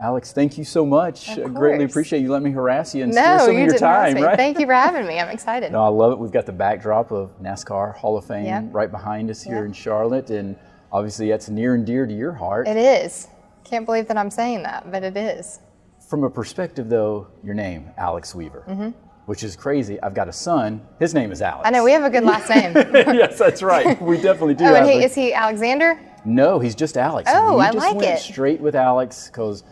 Alex, thank you so much. I greatly appreciate you letting me harass you and steal No, some of you your didn't time. harass me. Right? Thank you for having me. I'm excited. No, I love it. We've got the backdrop of NASCAR Hall of Fame Yep. right behind us here in Charlotte, and obviously that's near and dear to your heart. It is. Can't believe that I'm saying that, but it is. From a perspective, though, your name, Alex Weaver, which is crazy. I've got a son. His name is Alex. I know, we have a good last name. Yes, that's right. We definitely do. Oh, and is he Alexander? No, he's just Alex. Oh, we I just like went it. straight with Alex because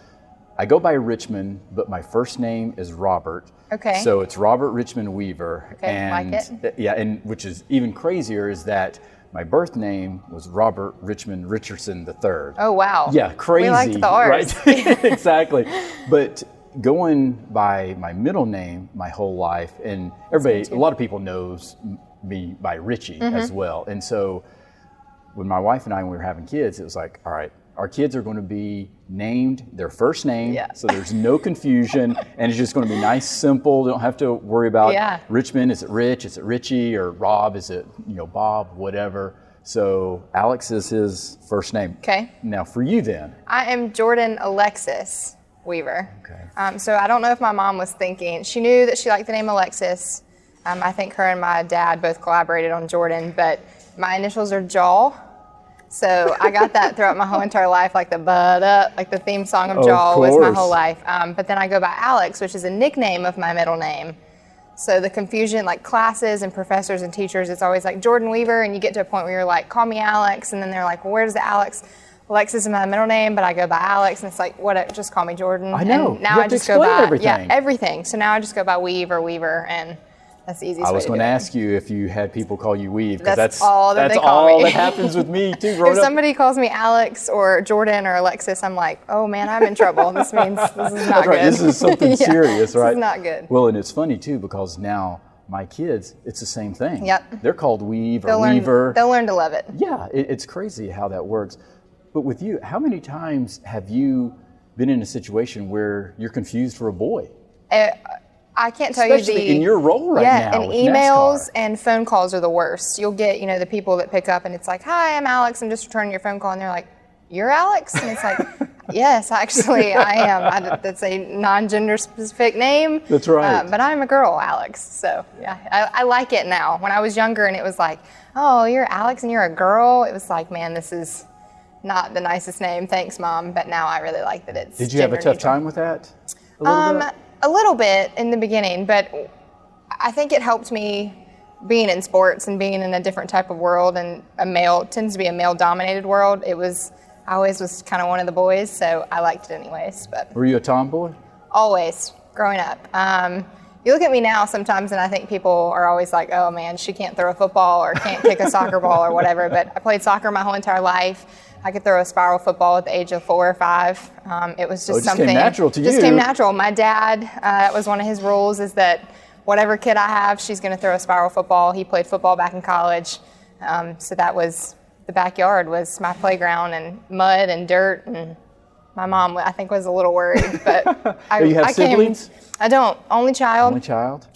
I go by Richmond, but my first name is Robert. Okay. So it's Robert Richmond Weaver. Okay, and like it. Yeah, and which is even crazier is that my birth name was Robert Richmond Richardson III. Oh, wow. Yeah, crazy. We liked the R's. Right? Exactly. But going by my middle name my whole life, and everybody, a lot of people knows me by Richie as well. And so when my wife and I, when we were having kids, it was like, all right, our kids are going to be named their first name, so there's no confusion, and it's just going to be nice, simple. They don't have to worry about Richmond, is it Rich, is it Richie, or Rob, is it Bob, whatever. So Alex is his first name. Okay. Now for you then. I am Jordan Alexis Weaver. Okay. So I don't know if my mom was thinking, she knew that she liked the name Alexis. I think her and my dad both collaborated on Jordan, but my initials are Jaw. So I got that throughout my whole entire life, like the like the theme song of Jaw was my whole life. But then I go by Alex, which is a nickname of my middle name. So the confusion, like classes and professors and teachers, it's always like Jordan Weaver, and you get to a point where you're like, call me Alex, and then they're like, well, where's the Alex? Alexis is my middle name, but I go by Alex, and it's like, what? Just call me Jordan. I know. And now I just go by everything. So now I just go by Weave or Weaver, and that's the easiest way to do it. I was going to ask you if you had people call you Weave, because that's all that they call me. That happens with me too. If somebody calls me Alex or Jordan or Alexis, I'm like, oh man, I'm in trouble. This means this is not good. This is something serious, right? This is not good. Well, and it's funny too, because now my kids, it's the same thing. Yep. They're called Weave or Weaver. They'll learn to love it. Yeah, it's crazy how that works. But with you, how many times have you been in a situation where you're confused for a boy? I can't tell Especially in your role right now. Yeah, and with emails NASCAR. and phone calls are the worst. You'll get, the people that pick up and it's like, hi, I'm Alex, I'm just returning your phone call. And they're like, you're Alex? And it's like, yes, actually, I am. That's a non-gender specific name. That's right. But I'm a girl, Alex. So, yeah, I like it now. When I was younger and it was like, oh, you're Alex and you're a girl, it was like, man, this is not the nicest name. Thanks, Mom. But now I really like that it's Did you have a tough time with that? A little bit in the beginning, but I think it helped me being in sports and being in a different type of world, and tends to be a male-dominated world. I always was kind of one of the boys, so I liked it anyways. But were you a tomboy? Always, growing up. You look at me now sometimes, and I think people are always like, oh man, she can't throw a football or can't kick a soccer ball or whatever, but I played soccer my whole entire life. I could throw a spiral football at the age of 4 or 5. It was just something. Just came natural to you. Just came natural. My dad, that was one of his rules, is that whatever kid I have, she's going to throw a spiral football. He played football back in college. So that was, the backyard was my playground, and mud and dirt. And my mom, I think, was a little worried. But you have siblings? I don't. Only child. Only child?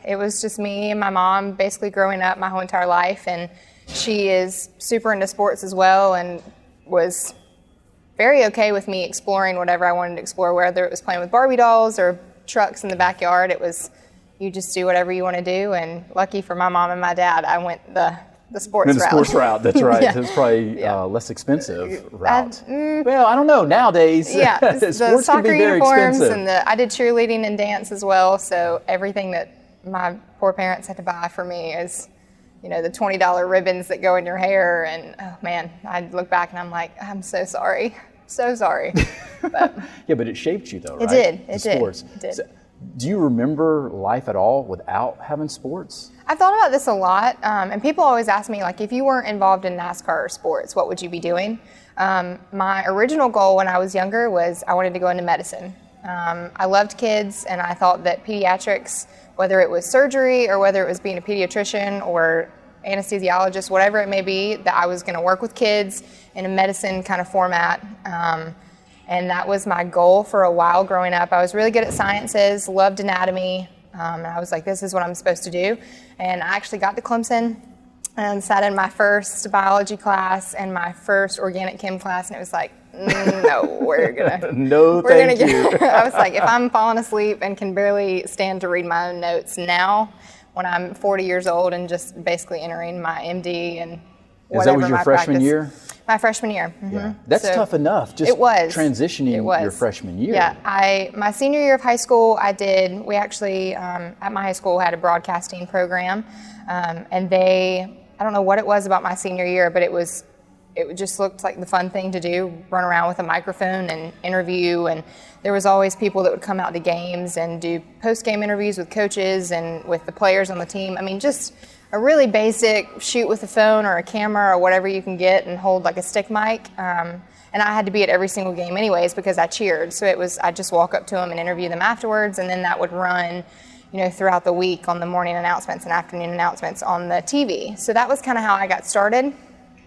It was just me and my mom basically growing up my whole entire life. And she is super into sports as well, and was very okay with me exploring whatever I wanted to explore, whether it was playing with Barbie dolls or trucks in the backyard. It was, you just do whatever you want to do. And lucky for my mom and my dad, I went the sports route. The sports route, that's right. Yeah. It's probably less expensive route. Well, I don't know. Nowadays, the sports soccer can be very uniforms expensive. and I did cheerleading and dance as well. So everything that my poor parents had to buy for me is, the $20 ribbons that go in your hair. And, oh, man, I look back and I'm like, I'm so sorry. So sorry. But yeah, but it shaped you, though, right? It did. Sports. It did. So, do you remember life at all without having sports? I've thought about this a lot. And people always ask me, like, if you weren't involved in NASCAR or sports, what would you be doing? My original goal when I was younger was I wanted to go into medicine. I loved kids, and I thought that pediatrics, whether it was surgery or whether it was being a pediatrician or anesthesiologist, whatever it may be, that I was going to work with kids in a medicine kind of format. And that was my goal for a while growing up. I was really good at sciences, loved anatomy, and I was like, this is what I'm supposed to do. And I actually got to Clemson and sat in my first biology class and my first organic chem class, and it was like, no, we're gonna no, thank you. I was like, if I'm falling asleep and can barely stand to read my own notes now, when I'm 40 years old and just basically entering my MD and whatever. Is that was your freshman practice, year? My freshman year. Mm-hmm. Yeah, that's tough enough. Just transitioning your freshman year. Yeah, my senior year of high school, we actually at my high school had a broadcasting program, and I don't know what it was about my senior year, but it just looked like the fun thing to do, run around with a microphone and interview, and there was always people that would come out to games and do post-game interviews with coaches and with the players on the team. I mean, just a really basic shoot with a phone or a camera or whatever you can get and hold like a stick mic. And I had to be at every single game anyways because I cheered. So I'd just walk up to them and interview them afterwards, and then that would run, throughout the week on the morning announcements and afternoon announcements on the TV. So that was kind of how I got started.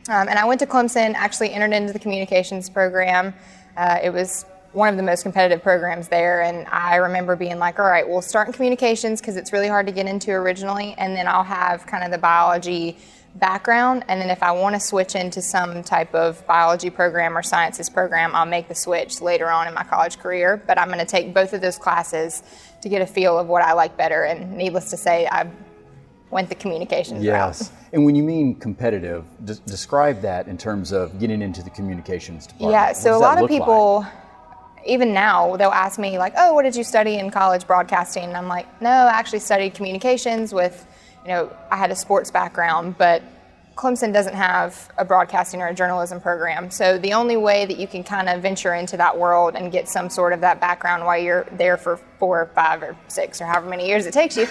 And I went to Clemson, actually entered into the communications program. It was one of the most competitive programs there, and I remember being like, all right, we'll start in communications because it's really hard to get into originally, and then I'll have kind of the biology background, and then if I want to switch into some type of biology program or sciences program, I'll make the switch later on in my college career, but I'm going to take both of those classes to get a feel of what I like better, and needless to say, I went the communications route. And when you mean competitive, describe that in terms of getting into the communications department. Yeah, so a lot of people, even now, they'll ask me like, oh, what did you study in college, broadcasting? And I'm like, no, I actually studied communications with, I had a sports background, but Clemson doesn't have a broadcasting or a journalism program. So the only way that you can kind of venture into that world and get some sort of that background while you're there for 4 or 5 or 6 or however many years it takes you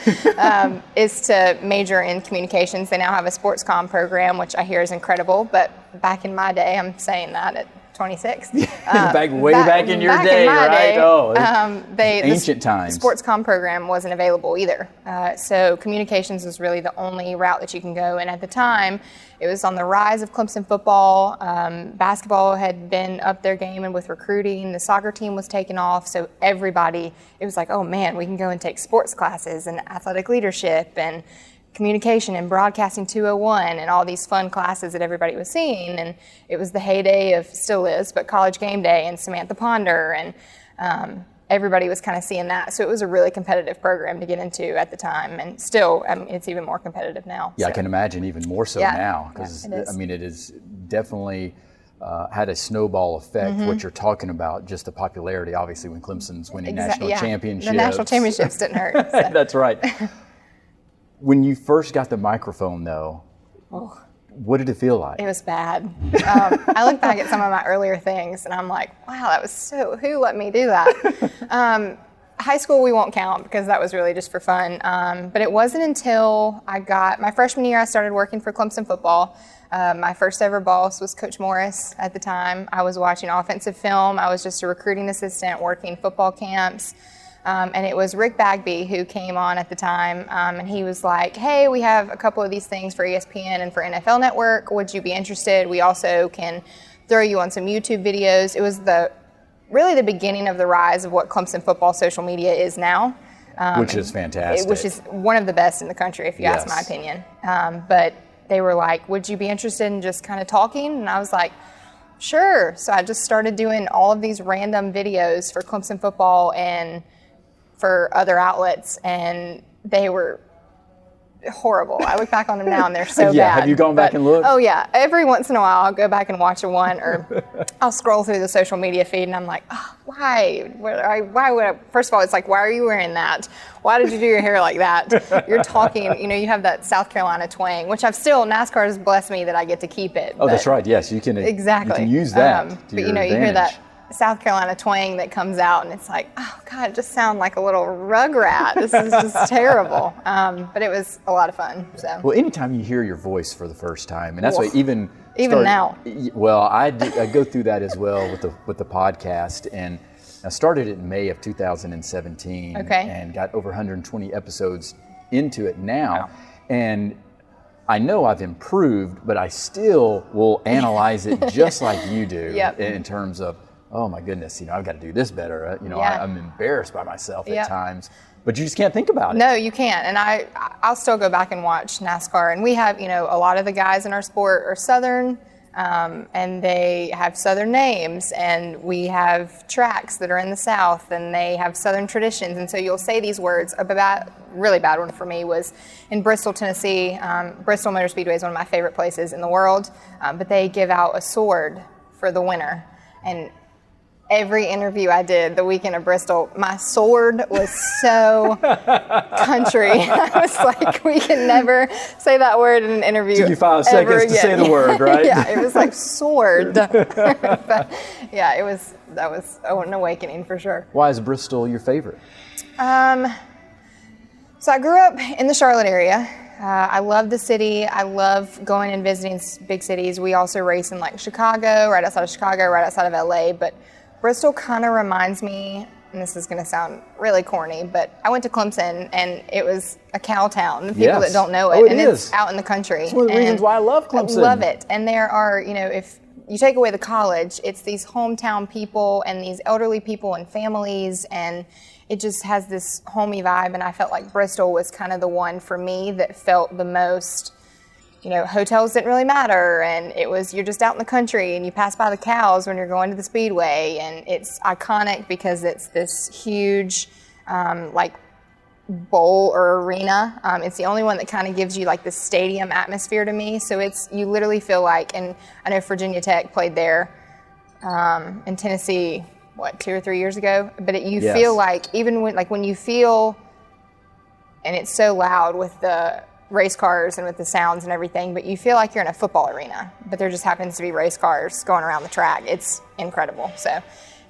is to major in communications. They now have a sports comm program, which I hear is incredible. But back in my day, I'm saying that at 26. back in your day, right? Oh, ancient times. The sports comm program wasn't available either. So communications was really the only route that you can go. And at the time, it was on the rise of Clemson football. Basketball had been up their game and with recruiting. The soccer team was taking off. So everybody, it was like, oh man, we can go and take sports classes and athletic leadership and communication and broadcasting 201 and all these fun classes that everybody was seeing, and it was the heyday of, still is, but College Game Day and Samantha Ponder, and everybody was kind of seeing that. So it was a really competitive program to get into at the time, and still, it's even more competitive now. Yeah, so. I can imagine even more so now, because it is definitely had a snowball effect. What you're talking about, just the popularity, obviously, when Clemson's winning national championships. The national championships didn't hurt. So. That's right. When you first got the microphone, though, what did it feel like? It was bad. I look back at some of my earlier things, and I'm like, wow, that was who let me do that? High school, we won't count, because that was really just for fun. But it wasn't until I got my freshman year, I started working for Clemson football. My first ever boss was Coach Morris at the time. I was watching offensive film. I was just a recruiting assistant working football camps. And it was Rick Bagby who came on at the time, and he was like, hey, we have a couple of these things for ESPN and for NFL Network. Would you be interested? We also can throw you on some YouTube videos. It was really the beginning of the rise of what Clemson football social media is now. Which is fantastic. Which is one of the best in the country, if you ask my opinion. But they were like, would you be interested in just kind of talking? And I was like, sure. So I just started doing all of these random videos for Clemson football and for other outlets, and they were horrible. I look back on them now and they're so bad. Have you gone back and looked? Oh yeah, every once in a while I'll go back and watch one, or I'll scroll through the social media feed and I'm like, oh, why would I? First of all, it's like, why are you wearing that? Why did you do your hair like that? You're talking, you have that South Carolina twang, which NASCAR has blessed me that I get to keep it. Oh, that's right. Yes, you can. Exactly. You can use that. But you hear that South Carolina twang that comes out, and it's like, oh God, it just sounds like a little rugrat. This is just terrible. But it was a lot of fun. So. Well, anytime you hear your voice for the first time, and that's why even now. Well, I go through that as well with the podcast, and I started it in May of 2017, and got over 120 episodes into it now, and I know I've improved, but I still will analyze it just like you do in terms of, oh my goodness, I've got to do this better. I'm embarrassed by myself at times, but you just can't think about it. No, you can't. And I'll still go back and watch NASCAR. And we have, a lot of the guys in our sport are Southern. and they have Southern names, and we have tracks that are in the South, and they have Southern traditions. And so you'll say these words. A really bad one for me was in Bristol, Tennessee. Bristol Motor Speedway is one of my favorite places in the world, but they give out a sword for the winner. And every interview I did the weekend of Bristol, my sword was so country. I was like, we can never say that word in an interview. Took you 5 seconds to say the word, right? Yeah, it was like sword. But yeah, that was an awakening for sure. Why is Bristol your favorite? So I grew up in the Charlotte area. I love the city. I love going and visiting big cities. We also race in like Chicago, right outside of Chicago, right outside of LA, but Bristol kind of reminds me, and this is going to sound really corny, but I went to Clemson, and it was a cow town. People that don't know it, it's out in the country. It's one of the reasons why I love Clemson. I love it. And there are, if you take away the college, it's these hometown people and these elderly people and families, and it just has this homey vibe. And I felt like Bristol was kind of the one for me that felt the most. Hotels didn't really matter, and you're just out in the country, and you pass by the cows when you're going to the speedway, and it's iconic because it's this huge, bowl or arena. It's the only one that kind of gives you like this stadium atmosphere to me. So you literally feel like, and I know Virginia Tech played there in Tennessee, 2 or 3 years ago, but feel like even when you feel, and it's so loud with the race cars and with the sounds and everything, but you feel like you're in a football arena, but there just happens to be race cars going around the track. It's incredible. So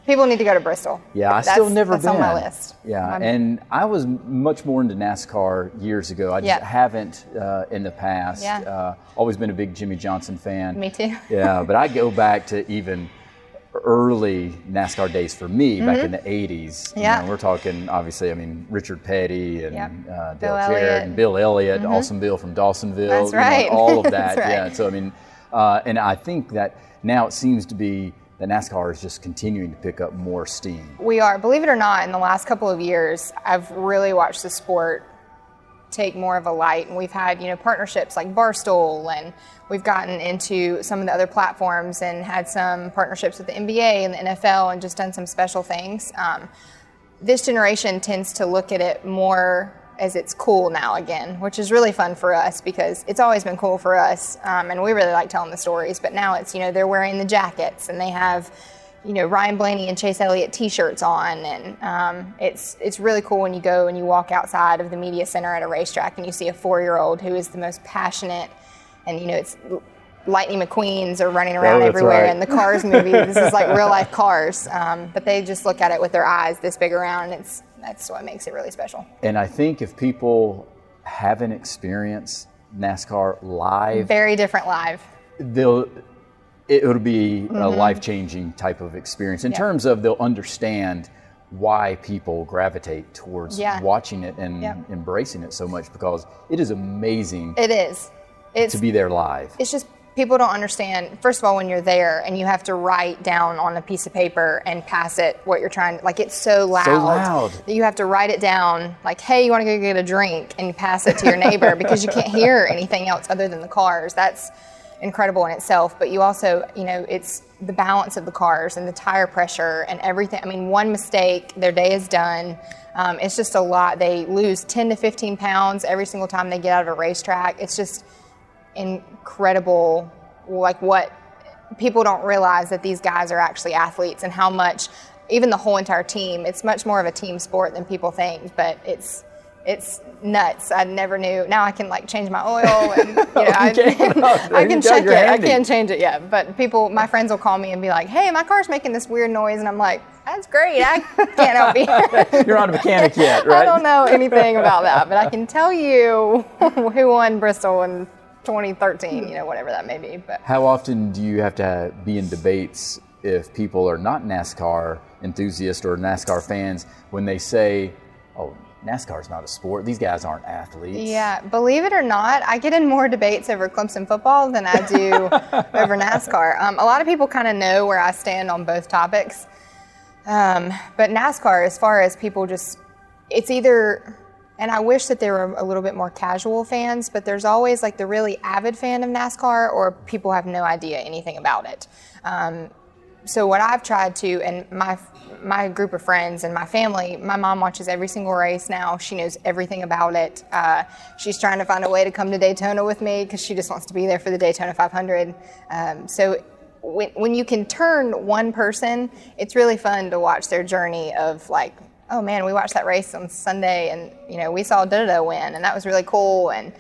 people need to go to Bristol. Yeah, I've still never been. That's on my list. Yeah, and I was much more into NASCAR years ago. I just haven't in the past. Yeah. Always been a big Jimmy Johnson fan. Me too. Yeah, but I go back to even early NASCAR days for me back in the 80s. Yeah. We're talking, obviously, Richard Petty and Dale Bill Jarrett and Bill Elliott, Awesome Bill from Dawsonville. That's right. All of that. That's right. Yeah. So, and I think that now it seems to be that NASCAR is just continuing to pick up more steam. We are. Believe it or not, in the last couple of years, I've really watched the sport take more of a light, and we've had partnerships like Barstool, and we've gotten into some of the other platforms and had some partnerships with the NBA and the NFL and just done some special things. This generation tends to look at it more as it's cool now again, which is really fun for us because it's always been cool for us, and we really like telling the stories, but now it's they're wearing the jackets and they have Ryan Blaney and Chase Elliott T-shirts on, and it's really cool when you go and you walk outside of the media center at a racetrack and you see a 4-year-old who is the most passionate, and it's Lightning McQueens are running around everywhere, and the Cars movie. This is like real life cars, but they just look at it with their eyes this big around, and that's what makes it really special. And I think if people haven't experienced NASCAR live, very different live, it'll be a life-changing type of experience in terms of they'll understand why people gravitate towards watching it and embracing it so much, because it is amazing. It is. It's to be there live. It's just people don't understand, first of all, when you're there and you have to write down on a piece of paper and pass it what you're trying to, it's so loud that you have to write it down, like, hey, you want to go get a drink, and you pass it to your neighbor because you can't hear anything else other than the cars. That's incredible in itself, but you also, it's the balance of the cars and the tire pressure and everything. One mistake, their day is done. It's just a lot. They lose 10 to 15 pounds every single time they get out of a racetrack. It's just incredible, what people don't realize, that these guys are actually athletes, and how much, even the whole entire team, it's much more of a team sport than people think, but it's nuts. I never knew. Now I can change my oil, and I can check it. I can't change it yet, but my friends will call me and be like, hey, my car's making this weird noise, and I'm like, that's great. I can't help you. You're not a mechanic yet, right? I don't know anything about that, but I can tell you who won Bristol in 2013, whatever that may be. But how often do you have to be in debates if people are not NASCAR enthusiasts or NASCAR fans when they say, oh, NASCAR is not a sport, these guys aren't athletes? Yeah, believe it or not, I get in more debates over Clemson football than I do over NASCAR. A lot of people kind of know where I stand on both topics. But NASCAR, as far as people it's either, And I wish that there were a little bit more casual fans, but there's always like the really avid fan of NASCAR, or people have no idea anything about it. So what I've tried to, and my group of friends and my family, my mom watches every single race now. She knows everything about it. She's trying to find a way to come to Daytona with me because she just wants to be there for the Daytona 500. So when you can turn one person, it's really fun to watch their journey of like, oh man, we watched that race on Sunday and we saw da-da-da win and that was really cool. And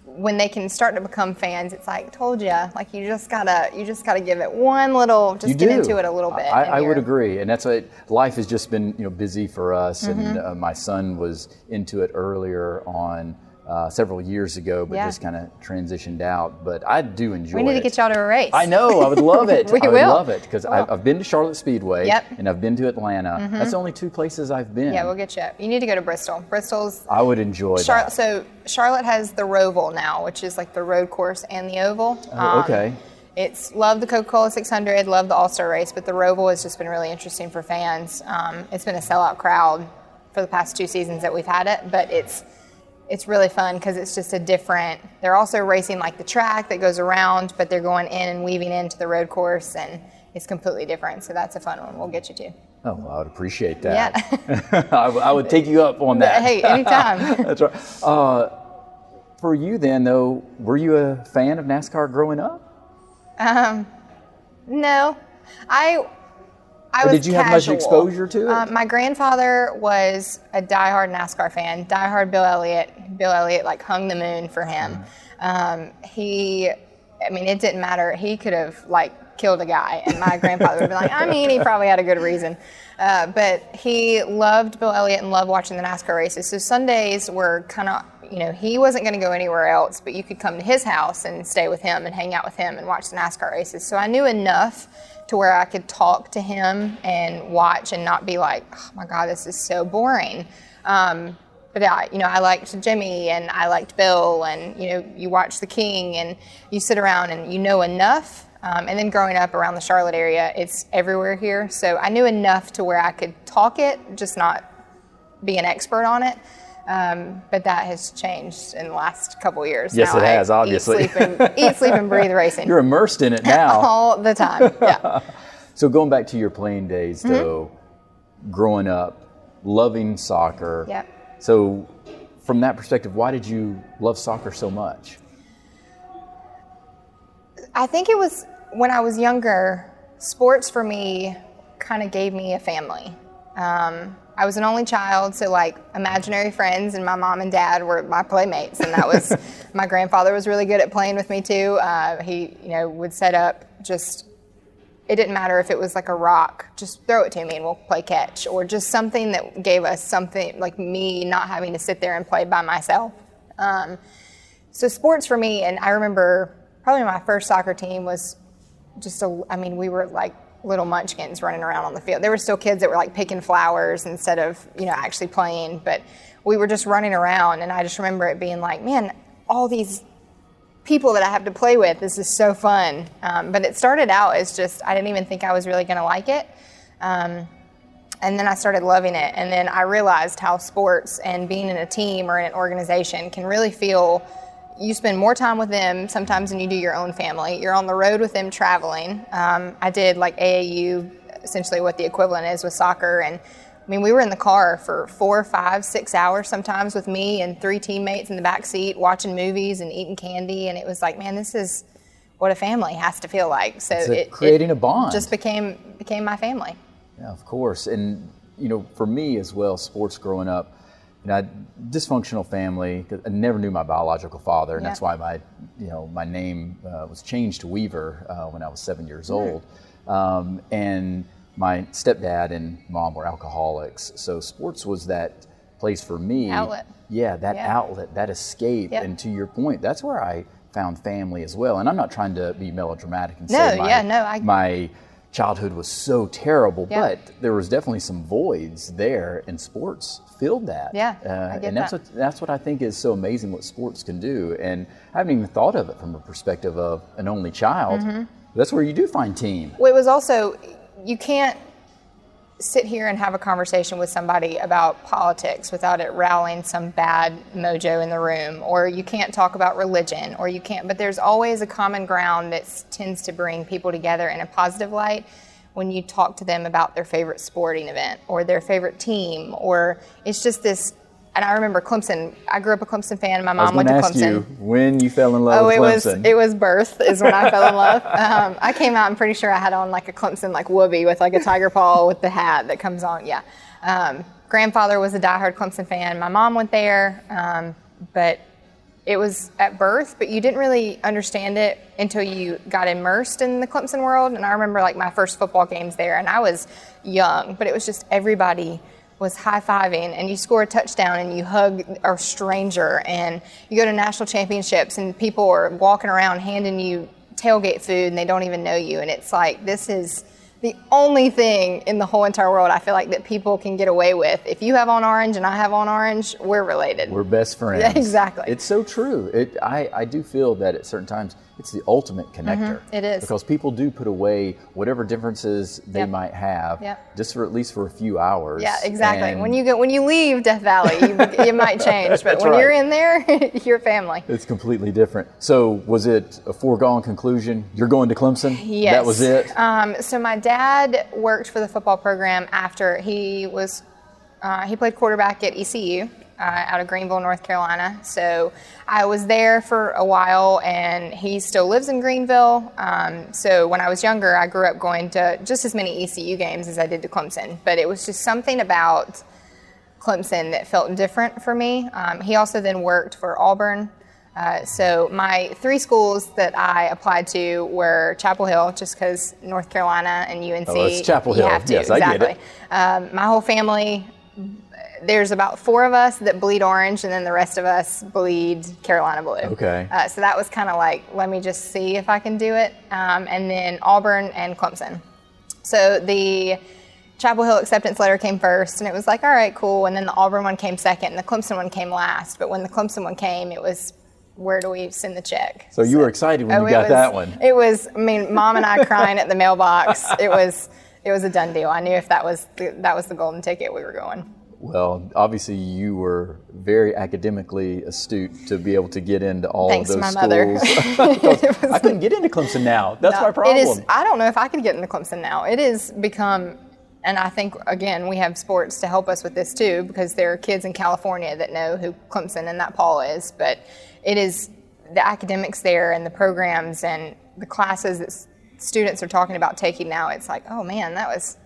when they can start to become fans, it's like, told you, like you just gotta give it one little, just get into it a little bit. I would agree, and that's what life has just been, busy for us. And my son was into it earlier on several years ago, but just kind of transitioned out. But I do enjoy it. We need to get y'all to a race. I know, I would love it. We I would will. love it because I've been to Charlotte Speedway, Yep. and I've been to Atlanta. That's the only two places I've been. Yeah, we'll get you. You need to go to Bristol. Bristol's. I would enjoy that. So Charlotte has the Roval now, which is like the road course and the oval. Okay. It's love the Coca-Cola 600, love the All-Star race, but the Roval has just been really interesting for fans. It's been a sellout crowd for the past 2 seasons that we've had it, but it's really fun because it's just a different. They're also racing like the track that goes around, but they're going in and weaving into the road course, and it's completely different. So that's a fun one. We'll get you to. Oh, well, I would appreciate that. Yeah. I would take you up on that. Hey, anytime. That's right. For you then, though, were you a fan of NASCAR growing up? No, I or was did you have much casual. exposure to it? My grandfather was a diehard NASCAR fan, diehard Bill Elliott. Bill Elliott like hung the moon for him. It didn't matter. He could have like killed a guy, and my grandfather would be like, he probably had a good reason. But he loved Bill Elliott and loved watching the NASCAR races. So Sundays were kind of, he wasn't going to go anywhere else, but you could come to his house and stay with him and hang out with him and watch the NASCAR races. So I knew enough to where I could talk to him and watch and not be like, oh my God, this is so boring. But I liked Jimmy and I liked Bill, and you watch the King and you sit around and you know enough. And then growing up around the Charlotte area, it's everywhere here. So I knew enough to where I could talk it, just not be an expert on it. But that has changed in the last couple of years. Yes, now it has, obviously. Eat, sleep, and breathe racing. You're immersed in it now. All the time, yeah. So going back to your playing days, though, growing up, loving soccer. Yep. So from that perspective, why did you love soccer so much? I think it was when I was younger, sports for me kind of gave me a family. I was an only child, so like imaginary friends and my mom and dad were my playmates, and that was my grandfather was really good at playing with me too. He would set up it didn't matter if it was like a rock, just throw it to me and we'll play catch, or just something that gave us something like me not having to sit there and play by myself. So sports for me, and I remember probably my first soccer team was we were like little munchkins running around on the field. There were still kids that were like picking flowers instead of, actually playing, but we were just running around, and I just remember it being like, man, all these people that I have to play with, this is so fun. But it started out as just, I didn't even think I was really going to like it. And then I started loving it. And then I realized how sports and being in a team or in an organization can really feel, you spend more time with them sometimes than you do your own family. You're on the road with them traveling. I did like AAU, essentially what the equivalent is with soccer. And we were in the car for 4, 5, 6 hours sometimes with me and 3 teammates in the back seat watching movies and eating candy. And it was like, man, this is what a family has to feel like. So creating a bond. Just became my family. Yeah, of course. And, for me as well, sports growing up, I had a dysfunctional family. I never knew my biological father, and that's why my name was changed to Weaver when I was 7 years old. And my stepdad and mom were alcoholics, so sports was that place for me. Outlet. Yeah, that outlet, that escape. Yep. And to your point, that's where I found family as well. And I'm not trying to be melodramatic and say my childhood was so terrible, but there was definitely some voids there, and sports filled that. Yeah, I get and that's what I think is so amazing what sports can do. And I haven't even thought of it from a perspective of an only child. That's where you do find team. Well, it was also, you can't sit here and have a conversation with somebody about politics without it rallying some bad mojo in the room, or you can't talk about religion, or you can't, but there's always a common ground that tends to bring people together in a positive light when you talk to them about their favorite sporting event or their favorite team, or it's just this. And I remember Clemson. I grew up a Clemson fan. My mom went to Clemson. I was going to ask you when you fell in love with Clemson. It was birth is when I fell in love. I came out. I'm pretty sure I had on like a Clemson like whoopee with like a tiger paw with the hat that comes on. Yeah. Grandfather was a diehard Clemson fan. My mom went there, but it was at birth. But you didn't really understand it until you got immersed in the Clemson world. And I remember like my first football games there, and I was young, but it was just everybody was high-fiving, and you score a touchdown and you hug a stranger, and you go to national championships and people are walking around handing you tailgate food and they don't even know you, and it's like, this is the only thing in the whole entire world I feel like that people can get away with. If you have on orange and I have on orange, we're related. We're best friends. Yeah, exactly. It's so true. I do feel that at certain times it's the ultimate connector. It is. Because people do put away whatever differences they might have, just for at least for a few hours. Yeah, exactly. And when you leave Death Valley, you might change, but when you're in there, you're family. It's completely different. So was it a foregone conclusion? You're going to Clemson? Yes. That was it? So my dad worked for the football program after he played quarterback at ECU. Out of Greenville, North Carolina. So I was there for a while, and he still lives in Greenville. So when I was younger, I grew up going to just as many ECU games as I did to Clemson. But it was just something about Clemson that felt different for me. He also then worked for Auburn. So my 3 schools that I applied to were Chapel Hill, just because North Carolina and UNC. Oh, it's Chapel Hill. You have to, yes, exactly. I get it. My whole family, there's about 4 of us that bleed orange, and then the rest of us bleed Carolina blue. Okay. So that was kind of like, let me just see if I can do it. And then Auburn and Clemson. So the Chapel Hill acceptance letter came first, and it was like, all right, cool. And then the Auburn one came second, and the Clemson one came last. But when the Clemson one came, it was, where do we send the check? So you were excited when you got that one. It was, Mom and I crying at the mailbox. It was a done deal. I knew if that was the golden ticket, we were going. Well, obviously you were very academically astute to be able to get into all of those schools. Thanks to my mother. I couldn't get into Clemson now. That's my problem. I don't know if I could get into Clemson now. It has become, and I think, again, we have sports to help us with this too, because there are kids in California that know who Clemson and that Paul is, but it is the academics there and the programs and the classes that students are talking about taking now. It's like, oh man, that was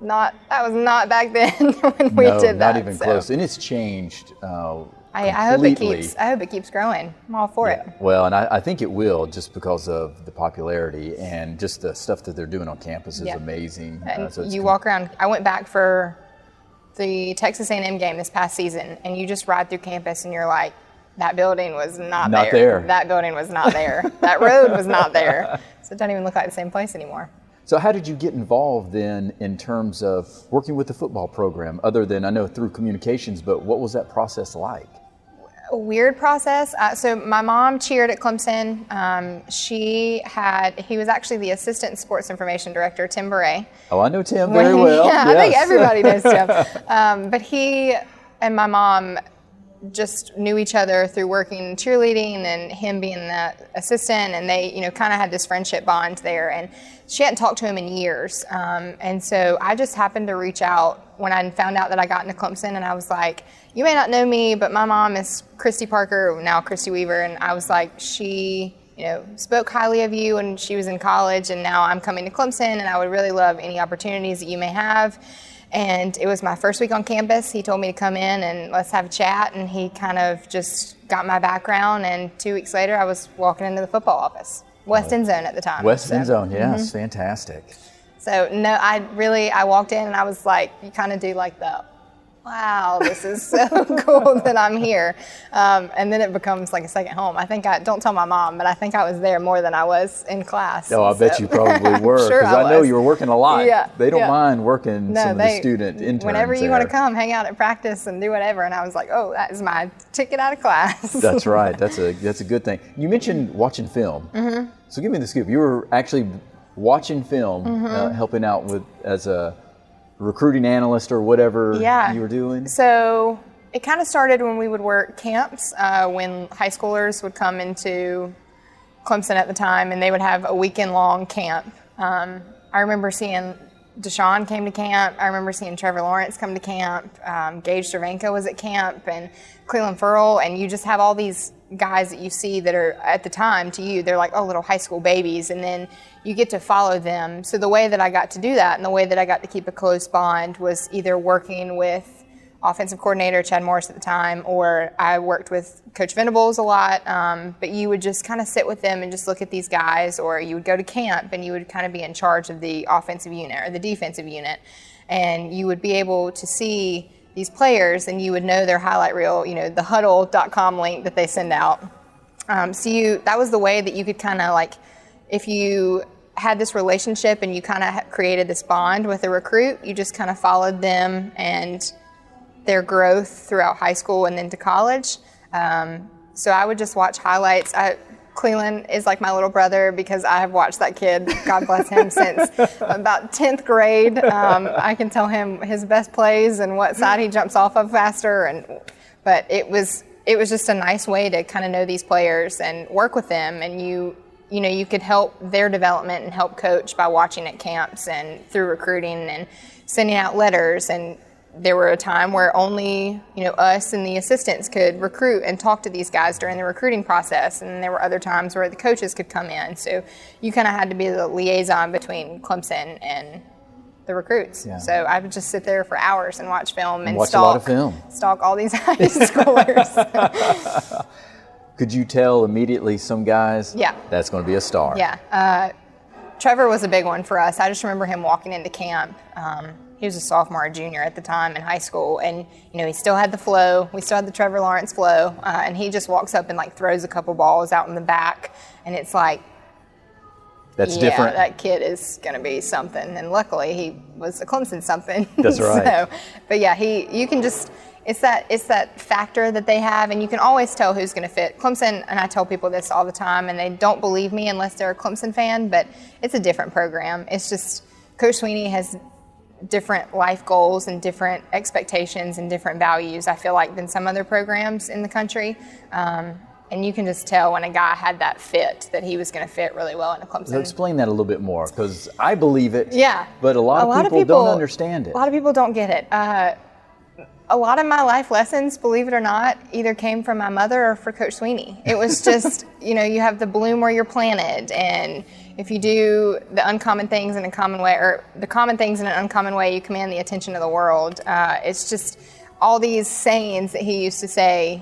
not back then when we did that. Not even close. And it's changed. I hope it keeps growing. I'm all for it. Well, and I think it will, just because of the popularity and just the stuff that they're doing on campus is amazing. So you walk around. I went back for the Texas A&M game this past season, and you just ride through campus, and you're like, that building was not there. That building was not there. That road was not there. So it doesn't even look like the same place anymore. So how did you get involved then in terms of working with the football program, other than, I know, through communications, but what was that process like? A weird process. So my mom cheered at Clemson. He was actually the assistant sports information director, Tim Beret. Oh, I know Tim very well. Yeah, yes. I think everybody knows Tim. But he and my mom just knew each other through working cheerleading, and him being the assistant, and they, kind of had this friendship bond there. And she hadn't talked to him in years. And so I just happened to reach out when I found out that I got into Clemson, and I was like, you may not know me, but my mom is Christy Parker, now Christy Weaver. And I was like, she, spoke highly of you when she was in college, and now I'm coming to Clemson, and I would really love any opportunities that you may have. And it was my first week on campus. He told me to come in and let's have a chat, and he kind of just got my background, and 2 weeks later I was walking into the football office. West End Zone at the time. West End Zone, yes, fantastic. So no, I walked in and I was like, you kind of do like the, wow, this is so cool that I'm here. And then it becomes like a second home. Don't tell my mom, but I think I was there more than I was in class. Oh, I bet you probably were, because I know you were working a lot. Yeah, they don't mind working some of the student interns. Whenever you want to come, hang out at practice and do whatever. And I was like, oh, that is my ticket out of class. That's right. That's a good thing. You mentioned watching film. Mm-hmm. So give me the scoop. You were actually watching film, helping out as a recruiting analyst or whatever Yeah. you were doing? So it kind of started when we would work camps, when high schoolers would come into Clemson at the time, and they would have a weekend-long camp. I remember seeing Deshaun came to camp. I remember seeing Trevor Lawrence come to camp. Gage Cervenka was at camp, and Cleveland Furl, and you just have all these guys that you see that are, at the time, to you, they're like, oh, little high school babies, and then you get to follow them. So the way that I got to do that and the way that I got to keep a close bond was either working with offensive coordinator Chad Morris at the time, or I worked with Coach Venables a lot, but you would just kind of sit with them and just look at these guys, or you would go to camp and you would kind of be in charge of the offensive unit or the defensive unit, and you would be able to see these players and you would know their highlight reel, the huddle.com link that they send out. That was the way that you could kind of like, if you had this relationship and you kind of created this bond with a recruit, you just kind of followed them and their growth throughout high school and then to college. So I would just watch highlights. Cleland is like my little brother because I have watched that kid, God bless him, since about 10th grade. I can tell him his best plays and what side he jumps off of faster. But it was just a nice way to kind of know these players and work with them. And you could help their development and help coach by watching at camps and through recruiting and sending out letters. And there were a time where only, us and the assistants could recruit and talk to these guys during the recruiting process. And there were other times where the coaches could come in. So you kind of had to be the liaison between Clemson and the recruits. Yeah. So I would just sit there for hours and watch film and watch a lot of film. Stalk all these high schoolers. Could you tell immediately some guys, yeah, that's going to be a star? Yeah. Trevor was a big one for us. I just remember him walking into camp. He was a sophomore or junior at the time in high school, and he still had the flow. We still had the Trevor Lawrence flow, and he just walks up and like throws a couple balls out in the back, and it's like, that's different. That kid is going to be something. And luckily, he was a Clemson something. That's right. But yeah, you can just. It's that factor that they have, and you can always tell who's going to fit. Clemson, and I tell people this all the time, and they don't believe me unless they're a Clemson fan, but it's a different program. It's just Coach Swinney has different life goals and different expectations and different values, I feel like, than some other programs in the country. And you can just tell when a guy had that fit that he was going to fit really well in a Clemson. So explain that a little bit more, because I believe it, yeah, but a lot of people don't understand it. A lot of people don't get it. A lot of my life lessons, believe it or not, either came from my mother or for Coach Swinney. It was just, you have the bloom where you're planted, and if you do the uncommon things in a common way, or the common things in an uncommon way, you command the attention of the world. It's just all these sayings that he used to say.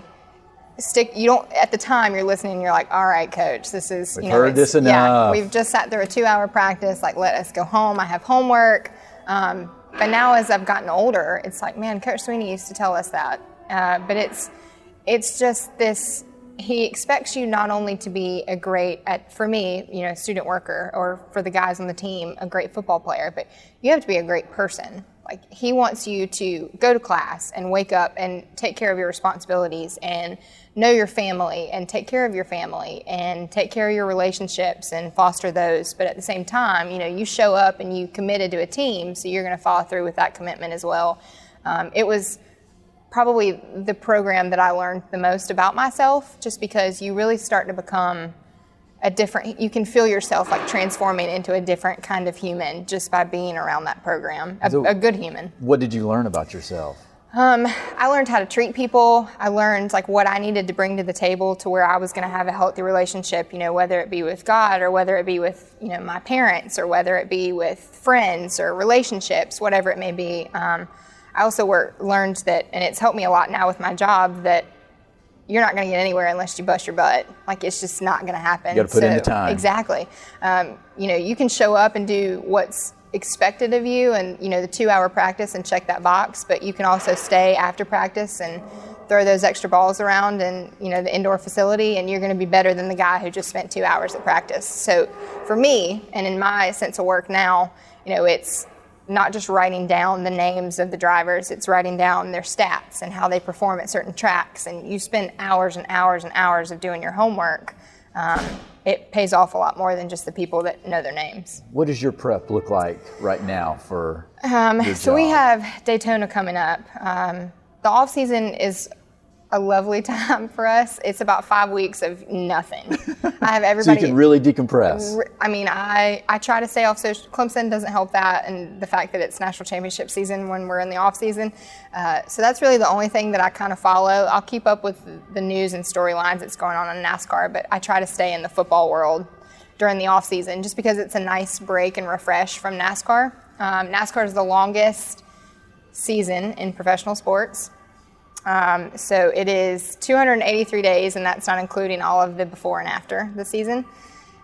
At the time you're listening and you're like, all right, Coach, this is, we've heard this enough. Yeah, we've just sat through a 2-hour practice, like, let us go home, I have homework. But now as I've gotten older, it's like, man, Coach Swinney used to tell us that. But it's just this, he expects you not only to be a great, for me, student worker, or for the guys on the team, a great football player, but you have to be a great person. Like, he wants you to go to class and wake up and take care of your responsibilities and know your family and take care of your family and take care of your relationships and foster those. But at the same time, you show up and you committed to a team, so you're going to follow through with that commitment as well. It was probably the program that I learned the most about myself, just because you really start to become you can feel yourself like transforming into a different kind of human just by being around that program, a good human. What did you learn about yourself? I learned how to treat people. I learned like what I needed to bring to the table to where I was going to have a healthy relationship, whether it be with God or whether it be with, my parents, or whether it be with friends or relationships, whatever it may be. I also learned that, and it's helped me a lot now with my job, that you're not going to get anywhere unless you bust your butt. Like, it's just not going to happen. You got to put in the time. Exactly. You can show up and do what's expected of you and, the 2-hour practice and check that box, but you can also stay after practice and throw those extra balls around in, the indoor facility, and you're going to be better than the guy who just spent 2 hours at practice. So for me, and in my sense of work now, it's not just writing down the names of the drivers, it's writing down their stats and how they perform at certain tracks. And you spend hours and hours and hours of doing your homework. it pays off a lot more than just the people that know their names. What does your prep look like right now for your So we job? have Daytona coming up. The off season is a lovely time for us. It's about 5 weeks of nothing. I have everybody. So you can really decompress. I mean, I try to stay off social. Clemson doesn't help that, and the fact that it's national championship season when we're in the off season. So that's really the only thing that I kind of follow. I'll keep up with the news and storylines that's going on in NASCAR, but I try to stay in the football world during the off season just because it's a nice break and refresh from NASCAR. NASCAR is the longest season in professional sports. So it is 283 days, and that's not including all of the before and after the season.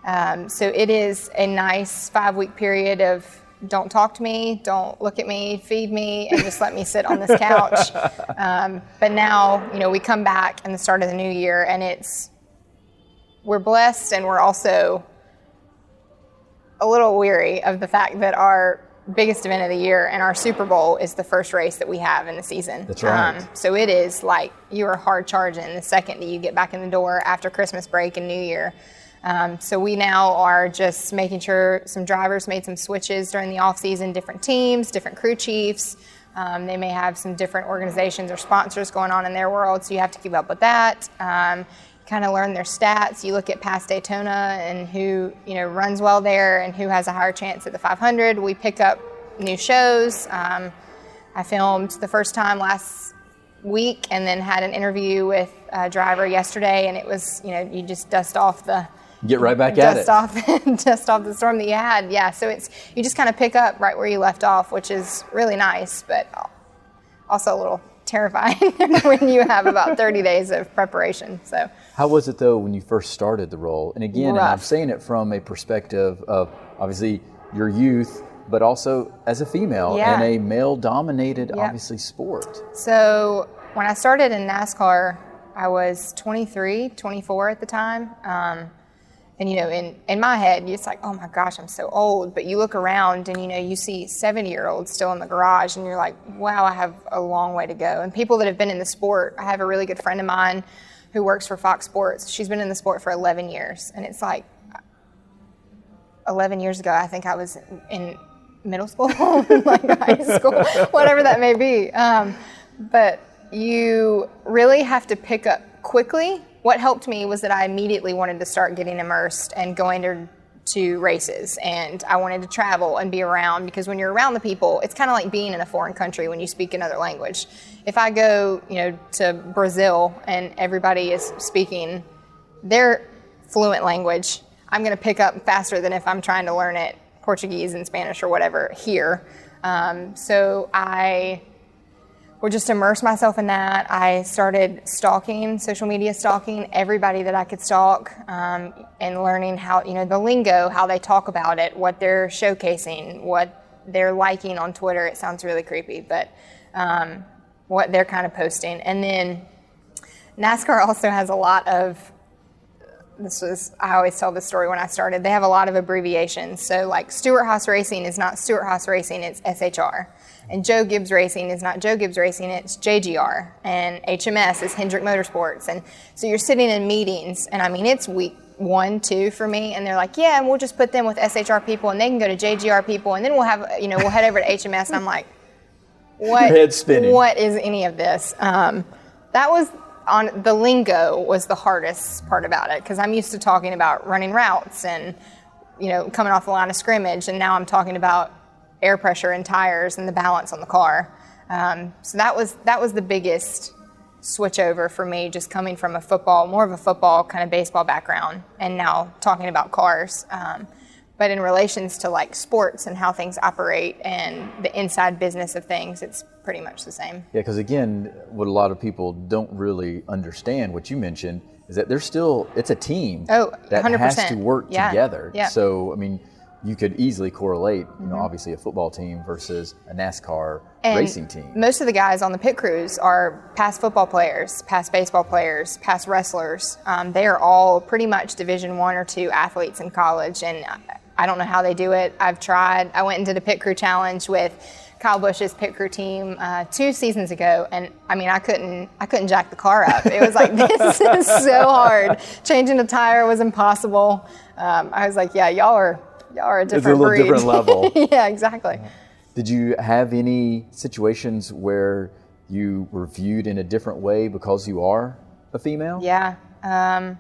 So it is a nice 5-week period of don't talk to me, don't look at me, feed me, and just let me sit on this couch. But now, we come back in the start of the new year, and we're blessed, and we're also a little weary of the fact that our biggest event of the year and our Super Bowl is the first race that we have in the season. That's right. So it is like you are hard charging the second that you get back in the door after Christmas break and New Year. So we now are just making sure some drivers made some switches during the off season, different teams, different crew chiefs. They may have some different organizations or sponsors going on in their world, so you have to keep up with that. Kind of learn their stats. You look at past Daytona and who runs well there and who has a higher chance at the 500. We pick up new shows. I filmed the first time last week and then had an interview with a driver yesterday, and it was you just dust off the get right back at it. Dust off the storm that you had. Yeah, so you just kind of pick up right where you left off, which is really nice, but also a little terrifying when you have about 30 days of preparation. So how was it though when you first started the role? And again, and I'm saying it from a perspective of obviously your youth, but also as a female in a male-dominated obviously sport. So when I started in NASCAR, I was 23, 24 at the time. And in my head, it's like, oh my gosh, I'm so old. But you look around and you see 70-year-olds still in the garage, and you're like, wow, I have a long way to go. And people that have been in the sport, I have a really good friend of mine who works for Fox Sports. She's been in the sport for 11 years, and it's like 11 years ago, I think I was in middle school, like high school, whatever that may be. But you really have to pick up quickly. What helped me was that I immediately wanted to start getting immersed and going to races, and I wanted to travel and be around, because when you're around the people, it's kind of like being in a foreign country when you speak another language. If I go, to Brazil and everybody is speaking their fluent language, I'm going to pick up faster than if I'm trying to learn it Portuguese and Spanish or whatever here. So I would just immerse myself in that. I started social media stalking everybody that I could stalk, and learning how, the lingo, how they talk about it, what they're showcasing, what they're liking on Twitter. It sounds really creepy, but what they're kind of posting. And then NASCAR also has a lot of, I always tell this story when I started, they have a lot of abbreviations. So like Stewart-Haas Racing is not Stewart-Haas Racing, it's SHR. And Joe Gibbs Racing is not Joe Gibbs Racing, it's JGR. And HMS is Hendrick Motorsports. And so you're sitting in meetings, and I mean, it's week 1, 2 for me, and they're like, yeah, and we'll just put them with SHR people, and they can go to JGR people, and then we'll have, we'll head over to HMS. And I'm like, what? Your head's spinning. What is any of this? That was on the lingo was the hardest part about it, because I'm used to talking about running routes and, coming off the line of scrimmage, and now I'm talking about air pressure and tires and the balance on the car. So that was the biggest switch over for me, just coming from more of a football kind of baseball background, and now talking about cars. But in relations to like sports and how things operate and the inside business of things, it's pretty much the same. Yeah, because again, what a lot of people don't really understand, what you mentioned, is that it's a team that 100%. Has to work together. Yeah. So, I mean, you could easily correlate, obviously a football team versus a NASCAR racing team. Most of the guys on the pit crews are past football players, past baseball players, past wrestlers. They are all pretty much Division I or II athletes in college, and I don't know how they do it. I've tried. I went into the pit crew challenge with Kyle Busch's pit crew team 2 seasons ago, and I mean I couldn't jack the car up. It was like, this is so hard. Changing a tire was impossible. I was like, yeah, y'all are a different breed. It's a little different level. Yeah, exactly. Did you have any situations where you were viewed in a different way because you are a female? Yeah. I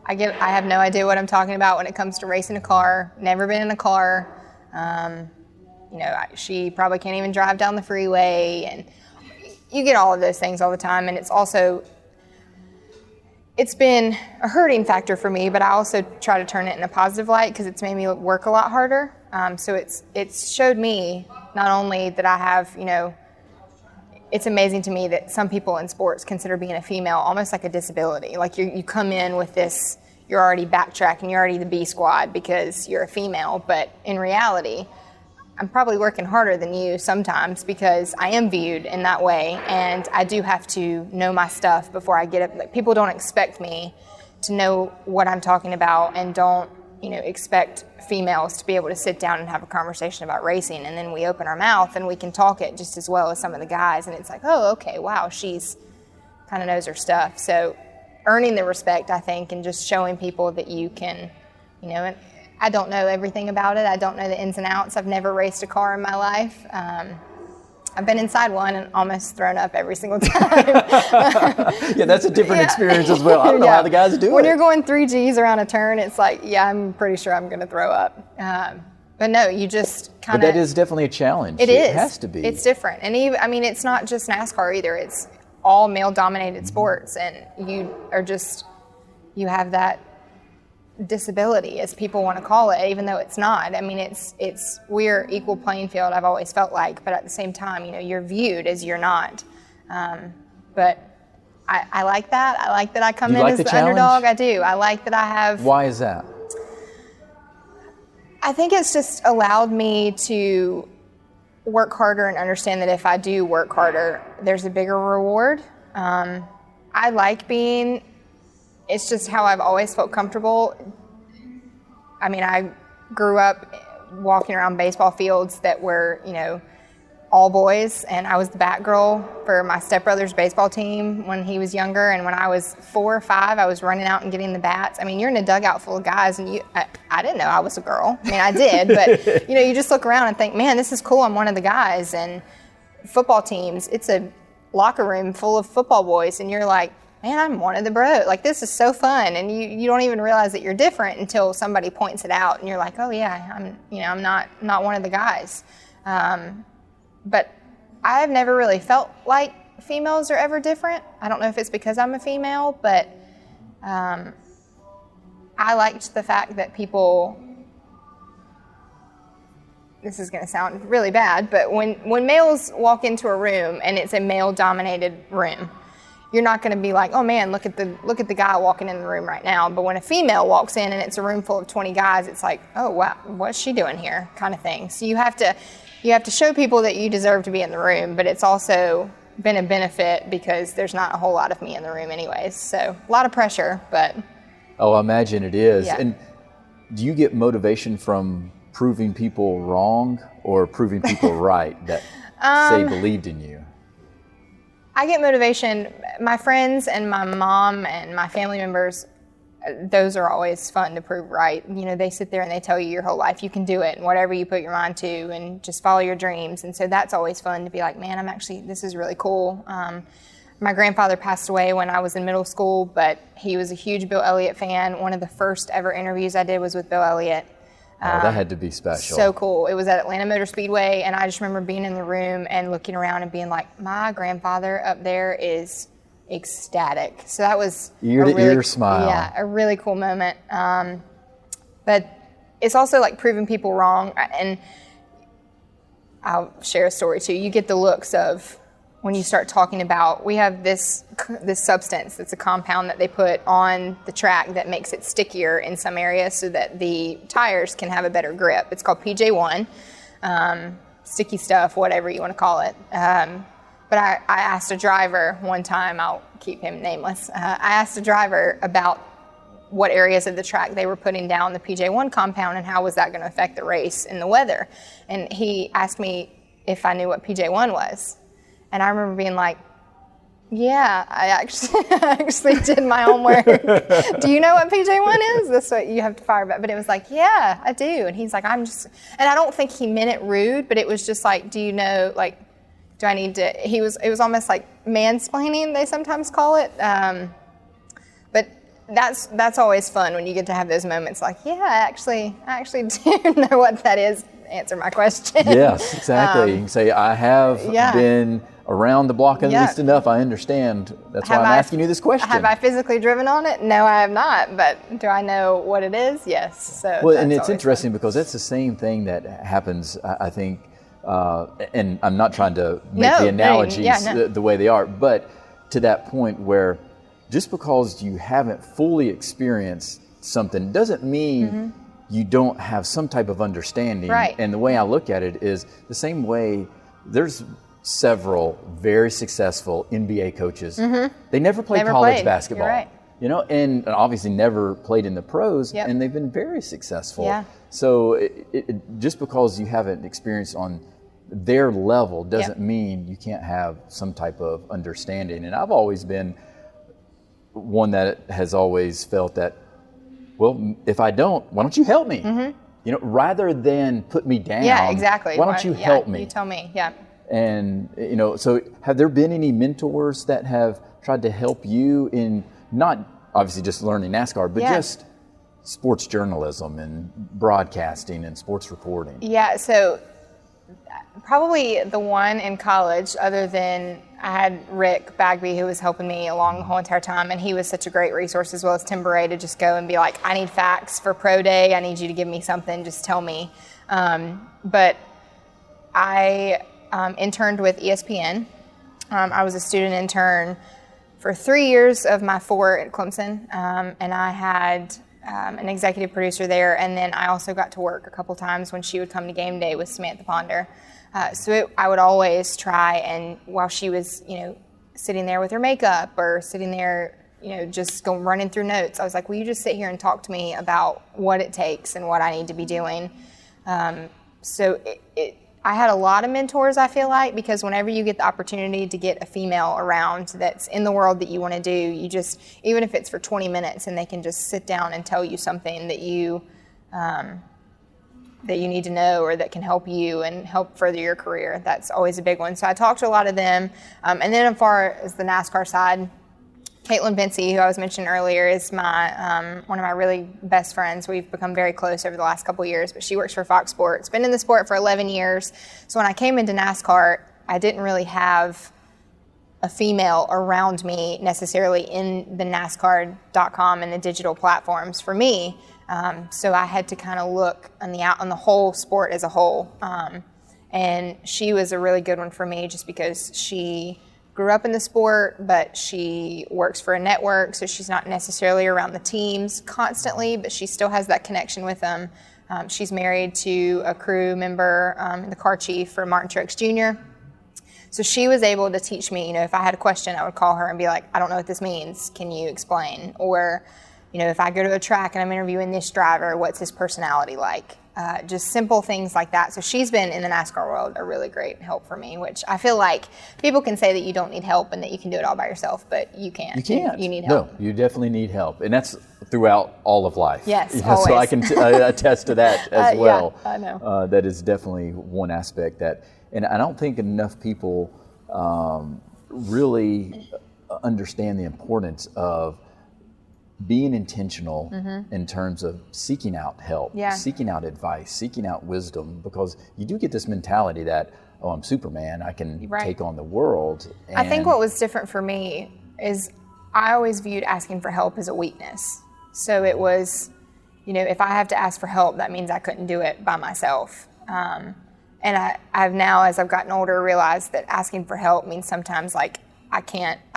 have no idea what I'm talking about when it comes to racing a car. Never been in a car. She probably can't even drive down the freeway, and you get all of those things all the time. And it's been a hurting factor for me, but I also try to turn it in a positive light because it's made me work a lot harder. So it's showed me not only that I have, it's amazing to me that some people in sports consider being a female almost like a disability. Like you come in with this, you're already backtracking, you're already the B squad because you're a female. But in reality, I'm probably working harder than you sometimes because I am viewed in that way. And I do have to know my stuff before I get up. Like, people don't expect me to know what I'm talking about and don't, expect females to be able to sit down and have a conversation about racing, and then we open our mouth and we can talk it just as well as some of the guys, and it's like, oh, okay, wow, she's kind of knows her stuff. So earning the respect, I think, and just showing people that you can, and I don't know everything about it. I don't know the ins and outs. I've never raced a car in my life. I've been inside one and almost thrown up every single time. Yeah, that's a different experience as well. I don't know how the guys do it. When you're going 3 Gs around a turn, it's like, yeah, I'm pretty sure I'm going to throw up. But no, you just kind of... But that is definitely a challenge. It is. It has to be. It's different. And it's not just NASCAR either. It's all male-dominated sports, and you have that disability, as people want to call it, even though it's not. I mean, we're equal playing field, I've always felt like, but at the same time, you're viewed as you're not. But I like that. I like that I come in as the underdog. I do. I like that I have... Why is that? I think it's just allowed me to work harder and understand that if I do work harder, there's a bigger reward. I like being... It's just how I've always felt comfortable. I mean, I grew up walking around baseball fields that were, all boys, and I was the bat girl for my stepbrother's baseball team when he was younger, and when I was 4 or 5, I was running out and getting the bats. I mean, you're in a dugout full of guys, and I didn't know I was a girl. I mean, I did, but, you just look around and think, man, this is cool, I'm one of the guys. And football teams, it's a locker room full of football boys, and you're like, man, I'm one of the bros. Like, this is so fun. And you don't even realize that you're different until somebody points it out and you're like, oh yeah, I'm not one of the guys. But I've never really felt like females are ever different. I don't know if it's because I'm a female, but I liked the fact that people, this is going to sound really bad, but when males walk into a room and it's a male-dominated room, you're not going to be like, oh man, look at the guy walking in the room right now. But when a female walks in and it's a room full of 20 guys, it's like, oh wow, what's she doing here, kind of thing. So you have to show people that you deserve to be in the room, but it's also been a benefit because there's not a whole lot of me in the room anyways. So a lot of pressure, but... Oh, I imagine it is. Yeah. And do you get motivation from proving people wrong or proving people right that say believed in you? I get motivation. My friends and my mom and my family members, those are always fun to prove right. They sit there and they tell you your whole life you can do it and whatever you put your mind to and just follow your dreams. And so that's always fun to be like, man, this is really cool. My grandfather passed away when I was in middle school, but he was a huge Bill Elliott fan. One of the first ever interviews I did was with Bill Elliott. That had to be special. So cool. It was at Atlanta Motor Speedway, and I just remember being in the room and looking around and being like, my grandfather up there is ecstatic. So that was ear-to-ear smile. Yeah, a really cool moment. But it's also like proving people wrong. And I'll share a story too. You get the looks of when you start talking about, we have this substance that's a compound that they put on the track that makes it stickier in some areas so that the tires can have a better grip. It's called PJ1, sticky stuff, whatever you want to call it. But I asked a driver one time, I'll keep him nameless, I asked a driver about what areas of the track they were putting down the PJ1 compound and how was that going to affect the race and the weather. And he asked me if I knew what PJ1 was. And I remember being like, yeah, I actually did my homework. Do you know what PJ1 is? That's what you have to fire back. But it was like, yeah, I do. And he's like, and I don't think he meant it rude, but it was just like, do you know, like, do I need to, it was almost like mansplaining, they sometimes call it. But that's always fun when you get to have those moments like, yeah, I actually do know what that is. Answer my question. Yes, exactly. You can say, I have been around the block at least enough. I understand. That's why I'm asking you this question. Have I physically driven on it? No, I have not. But do I know what it is? Yes. So well, and it's interesting because that's the same thing that happens, I think, and I'm not trying to make the analogies the way they are, but to that point where just because you haven't fully experienced something doesn't mean you don't have some type of understanding. Right. And the way I look at it is the same way. There's several very successful NBA coaches. They never played college basketball. You're right. You know, and obviously never played in the pros, and they've been very successful. Yeah. So just because you haven't experienced on their level doesn't mean you can't have some type of understanding. And I've always been one that has always felt that, well, if I don't, why don't you help me? You know, rather than put me down. Yeah, exactly. Why don't you help me? You tell me. Yeah. And, you know, so have there been any mentors that have tried to help you in not obviously just learning NASCAR, but just sports journalism and broadcasting and sports reporting? Yeah, so probably the one in college, other than I had Rick Bagby, who was helping me along the whole entire time, and he was such a great resource, as well as Tim Beret, to just go and be like, I need facts for pro day, I need you to give me something, just tell me. But I interned with ESPN. I was a student intern for 3 years of my 4 at Clemson, and I had an executive producer there, and then I also got to work a couple times when she would come to game day with Samantha Ponder. I would always try, and while she was, sitting there with her makeup or sitting there, just running through notes, I was like, will you just sit here and talk to me about what it takes and what I need to be doing? I had a lot of mentors, I feel like, because whenever you get the opportunity to get a female around that's in the world that you want to do, you just, even if it's for 20 minutes and they can just sit down and tell you something that you need to know or that can help you and help further your career, that's always a big one. So I talked to a lot of them. And then as far as the NASCAR side, Caitlin Vincey, who I was mentioning earlier, is my one of my really best friends. We've become very close over the last couple of years, but she works for Fox Sports. Been in the sport for 11 years. So when I came into NASCAR, I didn't really have a female around me necessarily in the NASCAR.com and the digital platforms for me. So I had to kind of look on the whole sport as a whole. And she was a really good one for me just because she grew up in the sport, but she works for a network, so she's not necessarily around the teams constantly, but she still has that connection with them. She's married to a crew member, the car chief for Martin Truex Jr. So she was able to teach me, if I had a question, I would call her and be like, I don't know what this means. Can you explain? Or, if I go to a track and I'm interviewing this driver, what's his personality like? Just simple things like that. So she's been in the NASCAR world a really great help for me, which I feel like people can say that you don't need help and that you can do it all by yourself, but you can't. You can't. You need help. No, you definitely need help. And that's throughout all of life. Yes, always. So I can attest to that as well. Yeah, I know. That is definitely one aspect that, and I don't think enough people really understand the importance of being intentional in terms of seeking out help, seeking out advice, seeking out wisdom, because you do get this mentality that, oh, I'm Superman, I can take on the world. And I think what was different for me is I always viewed asking for help as a weakness. So it was, if I have to ask for help, that means I couldn't do it by myself. And I've now, as I've gotten older, realized that asking for help means sometimes I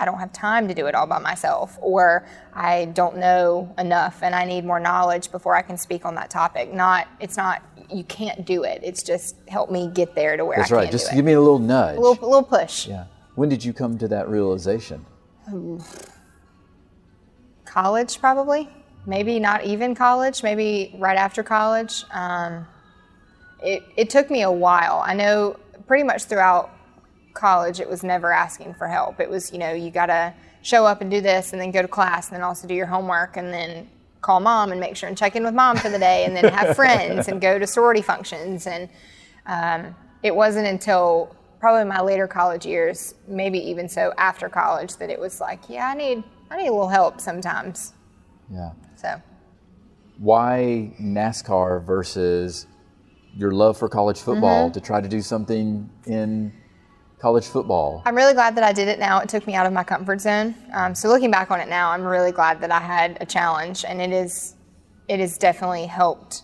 don't have time to do it all by myself, or I don't know enough and I need more knowledge before I can speak on that topic. It's not, you can't do it. It's just help me get there to where That's I can right. Just do it. Give me a little nudge. A little push. Yeah. When did you come to that realization? College, probably. Maybe not even college, maybe right after college. It took me a while. I know pretty much throughout college, it was never asking for help. It was, you got to show up and do this and then go to class and then also do your homework and then call mom and make sure and check in with mom for the day and then have friends and go to sorority functions. And it wasn't until probably my later college years, maybe even so after college, that it was like, I need a little help sometimes. Yeah. So. Why NASCAR versus your love for college football to try to do something in college football? I'm really glad that I did it now. It took me out of my comfort zone. So looking back on it now, I'm really glad that I had a challenge, and it has definitely helped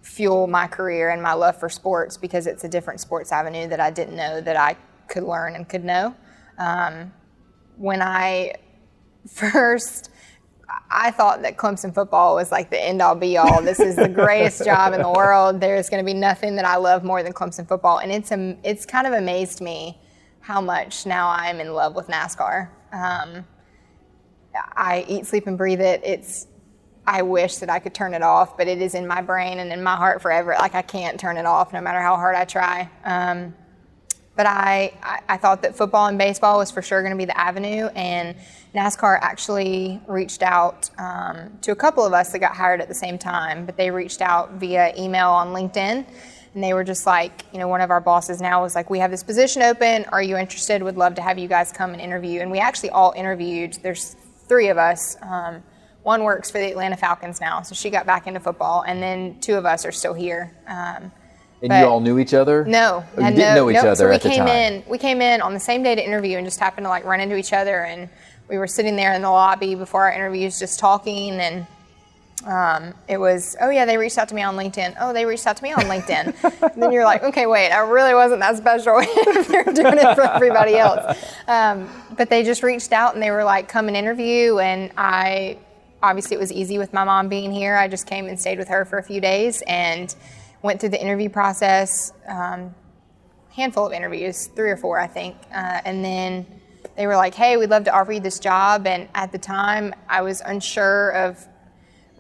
fuel my career and my love for sports, because it's a different sports avenue that I didn't know that I could learn and could know. When I thought that Clemson football was like the end all be all. This is the greatest job in the world. There's going to be nothing that I love more than Clemson football. And it's kind of amazed me how much now I'm in love with NASCAR. I eat, sleep, and breathe it. I wish that I could turn it off, but it is in my brain and in my heart forever. Like, I can't turn it off no matter how hard I try. But I thought that football and baseball was for sure going to be the avenue, and NASCAR actually reached out to a couple of us that got hired at the same time, but they reached out via email on LinkedIn, and they were just like, one of our bosses now was like, we have this position open. Are you interested? Would love to have you guys come and interview. And we actually all interviewed. There's 3 of us. One works for the Atlanta Falcons now, so she got back into football, and then 2 of us are still here. And you all knew each other? No. You didn't know each other so at the time? We came in on the same day to interview and just happened to run into each other, and we were sitting there in the lobby before our interviews just talking, and it was, they reached out to me on LinkedIn. Oh, they reached out to me on LinkedIn. And then you're like, okay, wait, I really wasn't that special if you're doing it for everybody else. But they just reached out and they were like, come and interview, and obviously it was easy with my mom being here. I just came and stayed with her for a few days and went through the interview process, handful of interviews, 3 or 4, I think. And then they were like, hey, we'd love to offer you this job. And at the time, I was unsure of,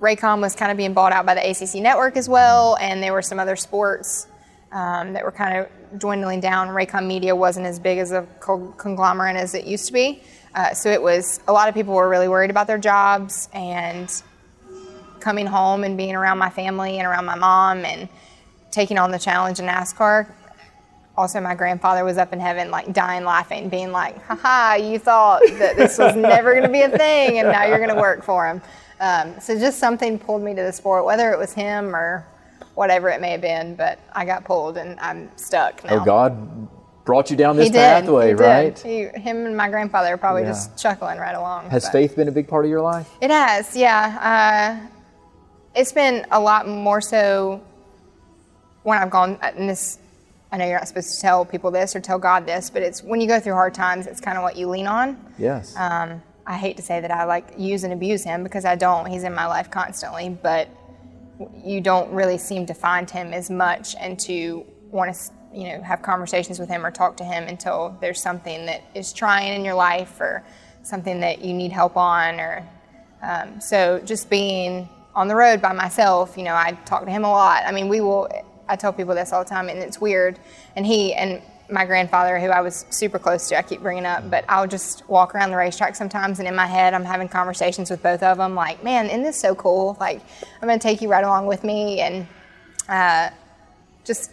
Raycom was kind of being bought out by the ACC network as well. And there were some other sports that were kind of dwindling down. Raycom Media wasn't as big as a conglomerate as it used to be. So it was, a lot of people were really worried about their jobs, and coming home and being around my family and around my mom and taking on the challenge in NASCAR. Also, my grandfather was up in heaven, dying laughing, being like, haha, you thought that this was never going to be a thing, and now you're going to work for him. So just something pulled me to the sport, whether it was him or whatever it may have been, but I got pulled and I'm stuck now. Oh, God brought you down this pathway, right? Him and my grandfather are probably just chuckling right along. Has faith been a big part of your life? It has, yeah. It's been a lot more so when I've gone, and this, I know you're not supposed to tell people this or tell God this, but it's when you go through hard times, it's kind of what you lean on. Yes. I hate to say that I use and abuse him, because I don't. He's in my life constantly, but you don't really seem to find him as much and to want to, have conversations with him or talk to him until there's something that is trying in your life or something that you need help on. Or so just being on the road by myself, I talk to him a lot. I mean, I tell people this all the time, and it's weird. And he and my grandfather, who I was super close to, I keep bringing up, but I'll just walk around the racetrack sometimes, and in my head, I'm having conversations with both of them, like, man, isn't this so cool? I'm going to take you right along with me. And just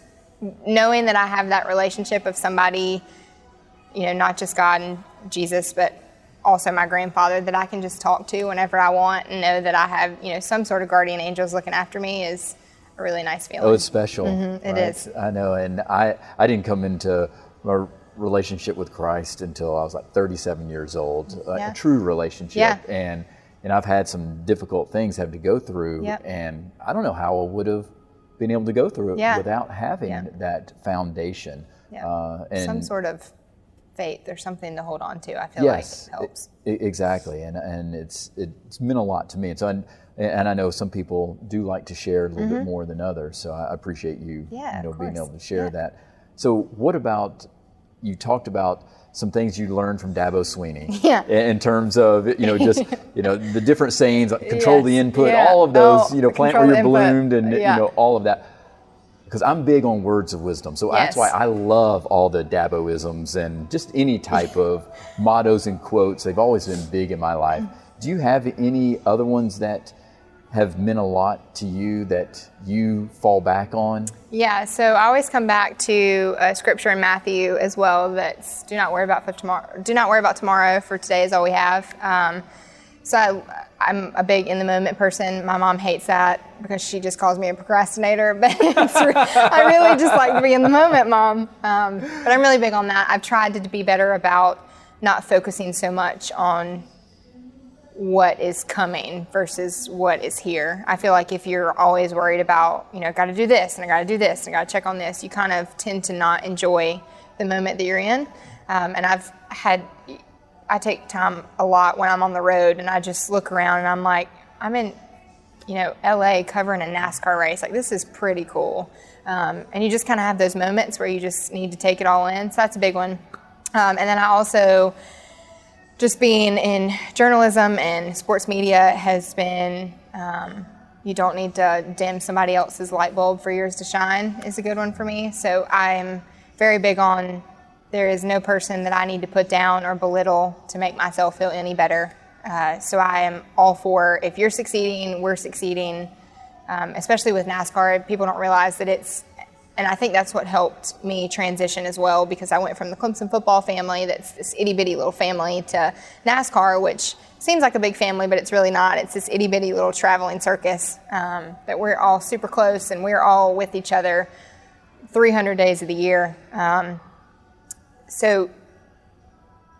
knowing that I have that relationship of somebody, not just God and Jesus, but also my grandfather that I can just talk to whenever I want, and know that I have, some sort of guardian angels looking after me is a really nice feeling. Oh, it's special. Mm-hmm, it is. I know. And I didn't come into my relationship with Christ until I was 37 years old, a true relationship. Yeah. And I've had some difficult things I had to go through. Yep. And I don't know how I would have been able to go through it without having that foundation. Yeah. And some sort of faith or something to hold on to, I feel like helps. Exactly. And it's meant a lot to me. And I know some people do like to share a little bit more than others, so I appreciate you, being able to share that. So what about, you talked about some things you learned from Dabo Swinney in terms of, just, the different sayings, like control the input, all of those, plant where you're bloomed and, all of that. because I'm big on words of wisdom. So that's why I love all the Daboisms and just any type of mottos and quotes. They've always been big in my life. Do you have any other ones that have meant a lot to you that you fall back on? Yeah, so I always come back to a scripture in Matthew as well. That's do not worry about tomorrow. Do not worry about tomorrow, for today is all we have. So I'm a big in the moment person. My mom hates that because she just calls me a procrastinator. But I really just like to be in the moment, Mom. But I'm really big on that. I've tried to be better about not focusing so much on what is coming versus what is here. I feel like if you're always worried about, got to do this and I got to do this and I got to check on this, you kind of tend to not enjoy the moment that you're in. And I take time a lot when I'm on the road and I just look around and I'm like, I'm in, LA covering a NASCAR race. Like, this is pretty cool. And you just kind of have those moments where you just need to take it all in. So that's a big one. And then I also, just being in journalism and sports media has been, you don't need to dim somebody else's light bulb for yours to shine is a good one for me. So I'm very big on there is no person that I need to put down or belittle to make myself feel any better. So I am all for if you're succeeding, we're succeeding, especially with NASCAR. People don't realize that and I think that's what helped me transition as well, because I went from the Clemson football family, that's this itty-bitty little family, to NASCAR, which seems like a big family, but it's really not. It's this itty-bitty little traveling circus that we're all super close, and we're all with each other 300 days of the year. So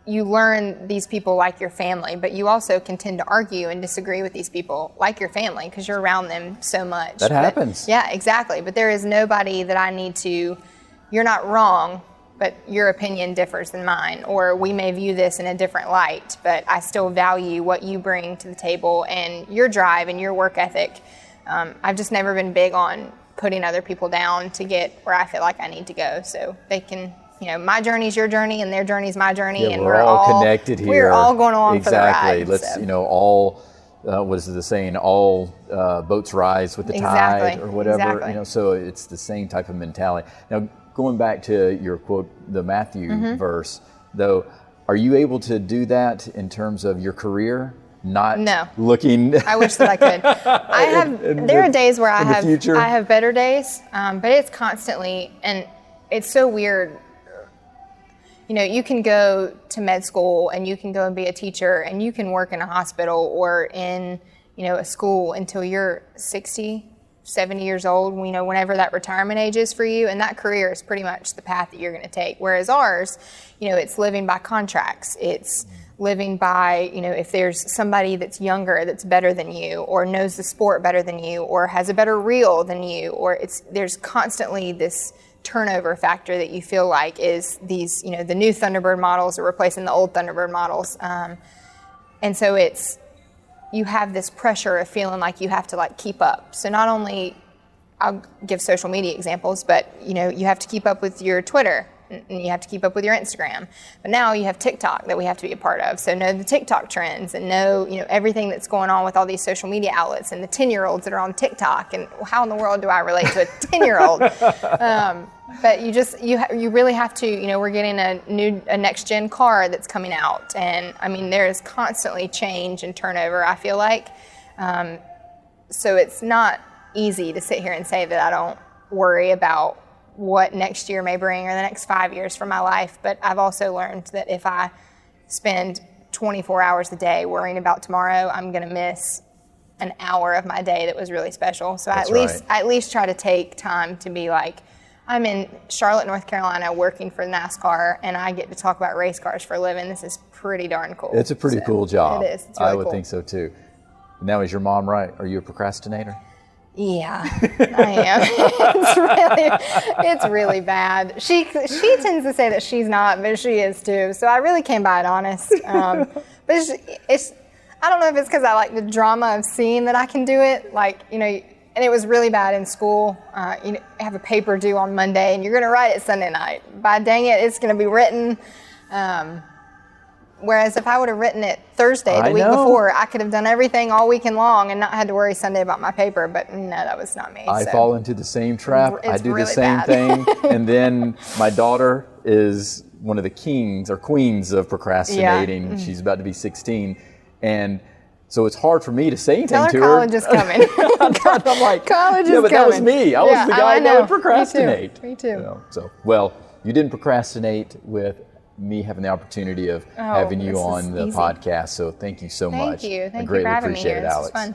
you learn these people like your family, but you also can tend to argue and disagree with these people like your family because you're around them so much. That happens. Yeah, exactly. But there is nobody that I need to, you're not wrong, but your opinion differs than mine, or we may view this in a different light, but I still value what you bring to the table and your drive and your work ethic. I've just never been big on putting other people down to get where I feel like I need to go. So they can, my journey's your journey and their journey's my journey, and we're all connected here. We're all going along for the ride. Exactly. Let's, all, what is the saying? All boats rise with the tide, or whatever. Exactly. So it's the same type of mentality. Now, going back to your quote, the Matthew verse, though, are you able to do that in terms of your career? No. Looking. I wish that I could. There are days where I have better days, but it's constantly, and it's so weird. You can go to med school and you can go and be a teacher and you can work in a hospital or in, a school until you're 60, 70 years old, whenever that retirement age is for you. And that career is pretty much the path that you're going to take. Whereas ours, it's living by contracts. It's living by, if there's somebody that's younger, that's better than you, or knows the sport better than you, or has a better reel than you, or there's constantly this turnover factor that you feel like is these, the new Thunderbird models are replacing the old Thunderbird models. And so you have this pressure of feeling like you have to keep up. So not only, I'll give social media examples, but you have to keep up with your Twitter and you have to keep up with your Instagram. But now you have TikTok that we have to be a part of. So know the TikTok trends and know, everything that's going on with all these social media outlets and the 10-year-olds that are on TikTok, and how in the world do I relate to a 10-year-old? But you really have to, we're getting a next gen car that's coming out. And I mean, there is constantly change and turnover, I feel like. So it's not easy to sit here and say that I don't worry about what next year may bring or the next 5 years for my life. But I've also learned that if I spend 24 hours a day worrying about tomorrow, I'm going to miss an hour of my day that was really special. So I at least try to take time to be like, I'm in Charlotte, North Carolina, working for NASCAR, and I get to talk about race cars for a living. This is pretty darn cool. It's a pretty cool job. It is. It's really I would think so too. Now, is your mom right? Are you a procrastinator? Yeah, I am. It's really bad. She tends to say that she's not, but she is too. So I really came by it honest. But it's I don't know if it's because I like the drama of seeing that I can do it. And it was really bad in school. You have a paper due on Monday, and you're going to write it Sunday night. By dang it, it's going to be written. Whereas if I would have written it Thursday, the week before, I could have done everything all weekend long and not had to worry Sunday about my paper. But no, that was not me. I fall into the same trap. I do the same thing. And then my daughter is one of the kings or queens of procrastinating. Yeah. She's about to be 16. And so it's hard for me to say anything to her. College is coming. I'm like, college is coming. That was me. I was the guy that would procrastinate. Me too. So, well, you didn't procrastinate with me having the opportunity of having you on the podcast. So thank you so much. Thank you. I greatly appreciate it, Alex. This was fun.